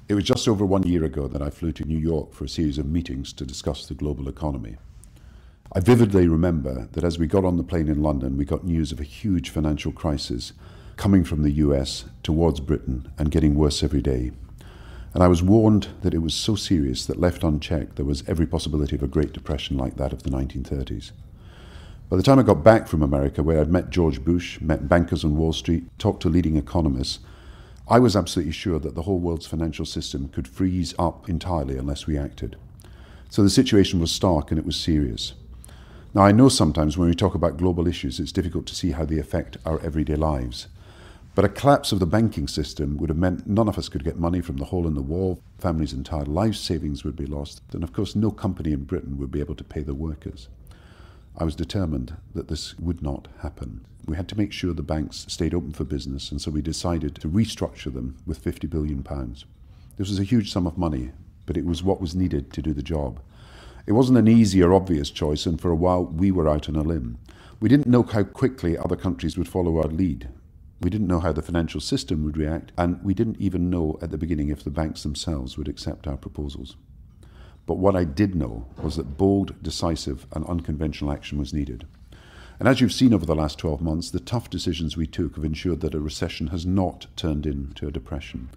It was just over 1 year ago that I flew to New York for a series of meetings to discuss the global economy. I vividly remember that as we got on the plane in London, we got news of a huge financial crisis coming from the US towards Britain and getting worse every day. And I was warned that it was so serious that left unchecked, there was every possibility of a Great Depression like that of the 1930s. By the time I got back from America, where I'd met George Bush, met bankers on Wall Street, talked to leading economists, I was absolutely sure that the whole world's financial system could freeze up entirely unless we acted. So the situation was stark and it was serious. Now, I know sometimes when we talk about global issues, it's difficult to see how they affect our everyday lives. But a collapse of the banking system would have meant none of us could get money from the hole in the wall, families' entire life savings would be lost, and of course no company in Britain would be able to pay their workers. I was determined that this would not happen. We had to make sure the banks stayed open for business, and so we decided to restructure them with £50 billion. This was a huge sum of money, but it was what was needed to do the job. It wasn't an easy or obvious choice, and for a while we were out on a limb. We didn't know how quickly other countries would follow our lead. We didn't know how the financial system would react, and we didn't even know at the beginning if the banks themselves would accept our proposals. But what I did know was that bold, decisive and unconventional action was needed. And as you've seen over the last 12 months, the tough decisions we took have ensured that a recession has not turned into a depression.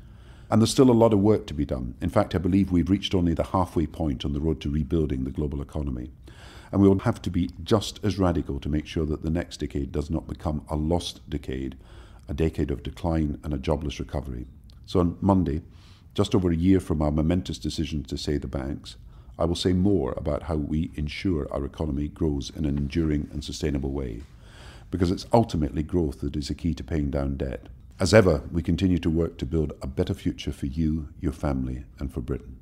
And there's still a lot of work to be done. In fact, I believe we've reached only the halfway point on the road to rebuilding the global economy. And we will have to be just as radical to make sure that the next decade does not become a lost decade, a decade of decline and a jobless recovery. So on Monday, just over a year from our momentous decision to save the banks, I will say more about how we ensure our economy grows in an enduring and sustainable way, because it's ultimately growth that is the key to paying down debt. As ever, we continue to work to build a better future for you, your family, and for Britain.